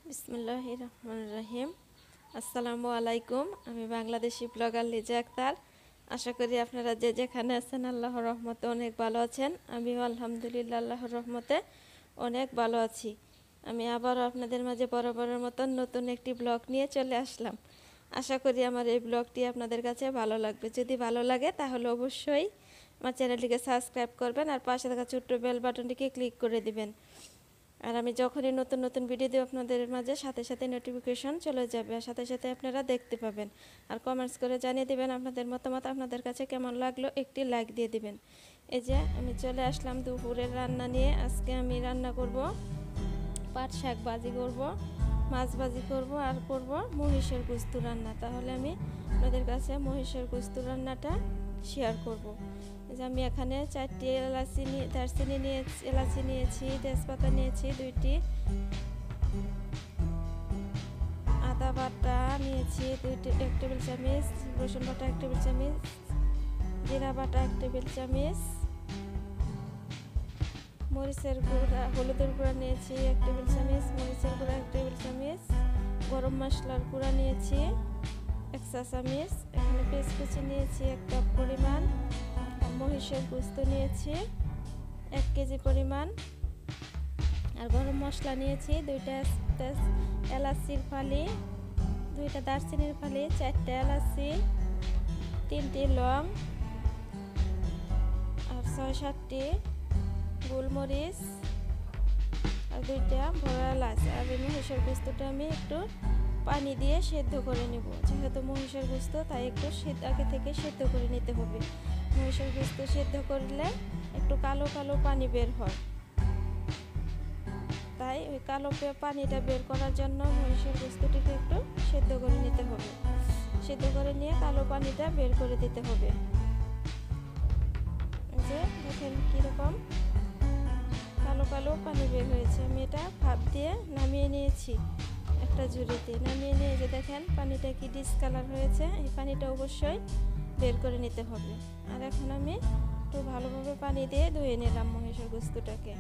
বিসমিল্লাহির রহমানির রহিম। আসসালামু আলাইকুম। আমি বাংলাদেশি ব্লগার লিজা আক্তার। আশা করি আপনারা যে যেখানে আছেন আল্লাহর রহমতে অনেক ভালো আছেন। আমিও আলহামদুলিল্লাহ আল্লাহর রহমতে অনেক ভালো আছি। আমি আবারও আপনাদের মাঝে বরাবরের মতন নতুন একটি ব্লগ নিয়ে চলে আসলাম। আশা করি আমার এই ব্লগটি আপনাদের কাছে ভালো লাগবে। যদি ভালো লাগে তাহলে অবশ্যই আমার চ্যানেলটিকে সাবস্ক্রাইব করবেন আর পাশে থাকা ছোট্ট বেল বাটনটিকে ক্লিক করে দিবেন। আর আমি যখনই নতুন নতুন ভিডিও দেব আপনাদের মাঝে সাথে সাথে নোটিফিকেশন চলে যাবে আর সাথে সাথে আপনারা দেখতে পাবেন। আর কমেন্টস করে জানিয়ে দেবেন আপনাদের মতামত আপনাদের কাছে কেমন লাগলো, একটি লাইক দিয়ে দিবেন। এই যে আমি চলে আসলাম দুপুরের রান্না নিয়ে। আজকে আমি রান্না করব পাট শাক ভাজি করব, মাছ ভাজি করব আর করব মহিষের গোস্ত রান্না। তাহলে আমি আপনাদের কাছে মহিষের গোস্ত রান্নাটা শেয়ার করব। যে আমি এখানে 4টি দারচিনি নিয়েছি, এলাচি নিয়েছি, তেজপাতা নিয়েছি 2টি, আদা বাটা নিয়েছি 1 টেবিল চামচ, রসুন বাটা 1 টেবিল চামচ, জিরা বাটা 1 টেবিল চামচ, মরিচের গুঁড়া হলুদের গুঁড়া নিয়েছি 1 টেবিল চামচ, মরিচের গুঁড়া 1 টেবিল চামচ, গরম মশলার গুঁড়া নিয়েছি 1 চা চামচ, এখানে পেঁয়াজ কুচি নিয়েছি 1 কাপ পরিমাণ, মহিষের গোস্ত নিয়েছি 1 কেজি পরিমাণ, আর গরম মশলা নিয়েছি 2টা এলাচির ফালি, 2টা দারচিনির ফালি, 4টা এলাচি, 3টি লং আর 6-7টি গোলমরিচ আর 2টা বড় এলাচ। আর এই মহিষের গোস্তটা আমি একটু পানি দিয়ে সেদ্ধ করে নেব। যেহেতু মহিষের গোস্ত তাই একটু আগে থেকে সেদ্ধ করে নিতে হবে। মহিষের গোস্ত সেদ্ধ করলে একটু কালো কালো পানি বের হয়, তাই ওই কালো পানিটা বের করার জন্য মহিষের গোস্তটিকে একটু সেদ্ধ করে নিতে হবে। সেদ্ধ করে নিয়ে কালো পানিটা বের করে দিতে হবে। যে দেখেন কীরকম কালো কালো পানি বের হয়েছে। আমি এটা ভাপ দিয়ে নামিয়ে নিয়েছি একটা ঝুড়িতে। নামিয়ে নিয়ে যে দেখেন পানিটা কি ডিসকালার হয়েছে, এই পানিটা অবশ্যই বের করে নিতে হবে। আর এখন আমি একটু ভালোভাবে পানি দিয়ে ধুয়ে নিলাম মহিষের গোস্তটাকে।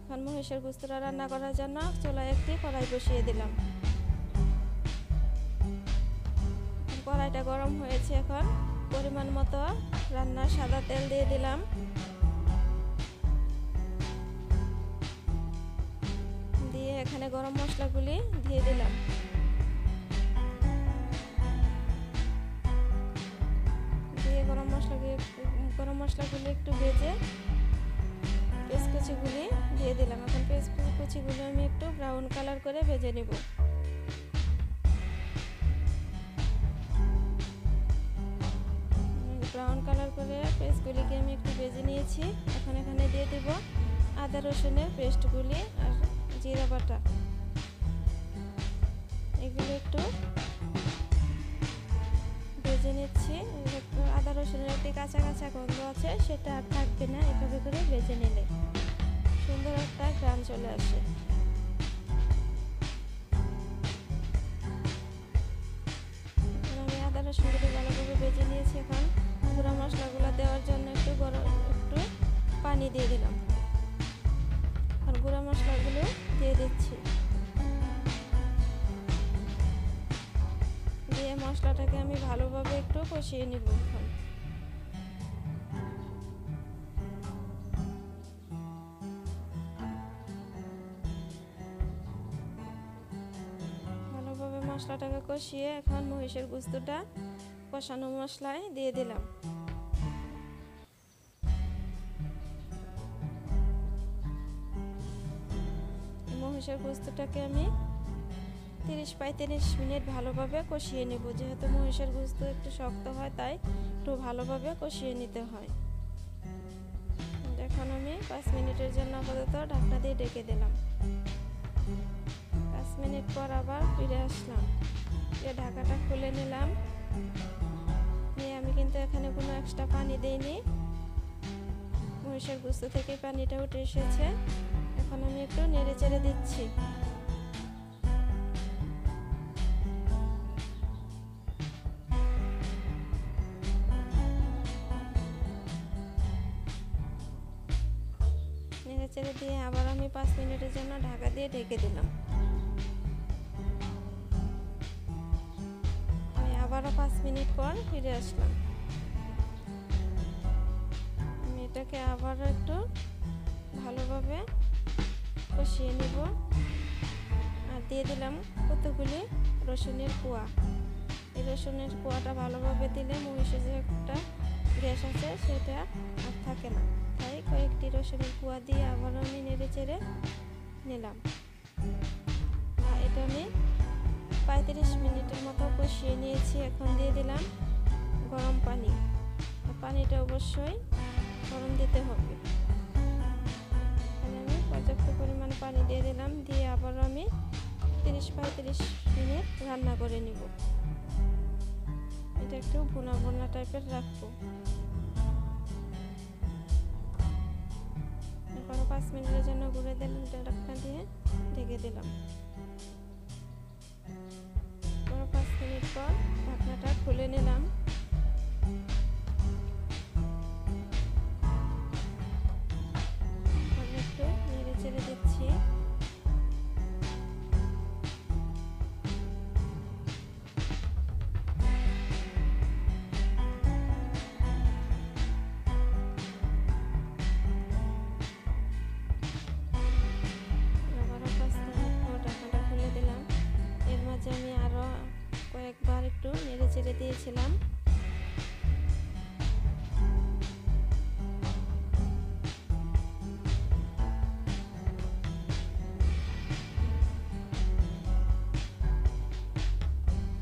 এখন মহিষের গোস্তটা রান্না করার জন্য চুলায় একটি কড়াই বসিয়ে দিলাম। কড়াইটা গরম হয়েছে, এখন পরিমাণ মতো রান্নার সাদা তেল দিয়ে দিলাম। দিয়ে এখানে গরম মশলাগুলি দিয়ে দিলাম। দিয়ে গরম মশলাগুলি একটু ভেজে পেঁয়াজ কুচিগুলি দিয়ে দিলাম। এখন পেঁয়াজ কুচিগুলি আমি একটু ব্রাউন কালার করে ভেজে নেব। ব্রাউন কালার করে পেস্টগুলিকে আমি একটু ভেজে নিয়েছি। এখন এখানে দিয়ে দেব আদা রসুনের পেস্টগুলি আর জিরা বাটা। এগুলো একটু ভেজে নিচ্ছি। আদা রসুনের একটি কাঁচা কাঁচা গন্ধ আছে, সেটা আর থাকবে না এভাবে করে ভেজে নিলে সুন্দর একটা ঘ্রাণ চলে আসে। আমি আদা রসুনগুলো ভালোভাবে ভেজে নিয়েছি। এখন গুঁড়া মশলাগুলো দেওয়ার জন্য একটু পানি দিয়ে দিলাম আর গুঁড়া মশলাগুলো দিয়ে দিচ্ছি। দিয়ে মশলাটাকে আমি ভালোভাবে একটু কষিয়ে নিব। এখন ভালোভাবে মশলাটাকে কষিয়ে এখন মহিষের গোস্তটা কষানো মশলায় দিয়ে দিলাম। মহিষের গোস্তটাকে আমি 30-35 মিনিট ভালোভাবে কষিয়ে নেব। যেহেতু মহিষের গোস্ত একটু শক্ত হয় তাই একটু ভালোভাবে কষিয়ে নিতে হয়। এখন আমি 5 মিনিটের জন্য আপাতত ঢাকনা দিয়ে ঢেকে দিলাম। 5 মিনিট পর আবার ফিরে আসলাম। ঢাকাটা খুলে নিলাম। নিয়ে আমি কিন্তু এখানে কোনো এক্সট্রা পানি দিইনি, মহিষের গোস্ত থেকে পানিটা উঠে এসেছে। এখন আমি একটু নেড়ে চেড়ে দিচ্ছি। নেড়েচেড়ে দিয়ে আবার আমি 5 মিনিটের জন্য ঢাকা দিয়ে ঢেকে দিলাম। আমি আবারও 5 মিনিট পর ফিরে আসলাম। আমি এটাকে আবারও একটু ভালোভাবে কষিয়ে নিব। আর দিয়ে দিলাম কতগুলি রসুনের কোয়া। এই রসুনের কোয়াটা ভালোভাবে দিলে মহিষের যে একটা গ্যাস আছে সেটা আর থাকে না, তাই কয়েকটি রসুনের কোয়া দিয়ে আবারও আমি নেড়ে চেড়ে নিলাম। আর এটা আমি 35 মিনিটের মতো কষিয়ে নিয়েছি। এখন দিয়ে দিলাম গরম পানি। পানিটা অবশ্যই গরম দিতে হবে। আমি পর্যাপ্ত পরিমাণ পানি দিয়ে দিলাম, দিয়ে আবারও আমি 30-35 মিনিট রান্না করে নিব। এটা একটু ভুনা ভুনা টাইপের রাখবো। এরপর 5 মিনিটের জন্য ঘুরে দিলাম, ঢাকনা দিয়ে ঢেকে দিলাম। 5 মিনিট পর ঢাকনাটা খুলে নিলাম। একটু নেড়ে চেড়ে দিচ্ছি। আমি আরো কয়েকবার একটু নেড়ে চেড়ে দিয়েছিলাম।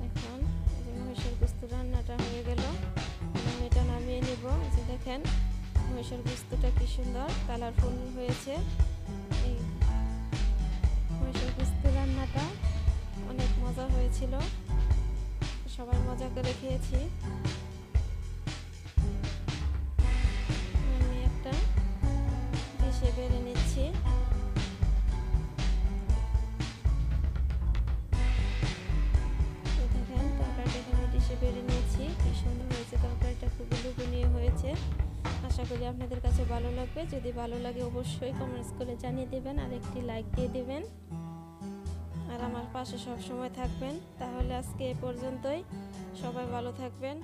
এখন মহিষের গোশত রান্নাটা হয়ে গেল। আমি এটা নামিয়ে নিব। যে দেখেন মহিষের গোশতটা কি সুন্দর কালারফুল হয়েছে। এই মহিষের গোশত রান্নাটা অনেক মজা হয়েছিল, সবাই মজা করে খেয়েছি। আমি একটা ডিশে বেড়ে নিচ্ছি। দেখেন তরকারিটা আমি ডিশে বেড়ে নিয়েছি। কি সুন্দর হয়েছে তরকারিটা, খুব লোভনীয় হয়েছে। আশা করি আপনাদের কাছে ভালো লাগবে। যদি ভালো লাগে অবশ্যই কমেন্টস করে জানিয়ে দেবেন আর একটি লাইক দিয়ে দেবেন। আর আমার পাশে সব সময় থাকবেন। তাহলে আজকে এ পর্যন্তই। সবাই ভালো থাকবেন।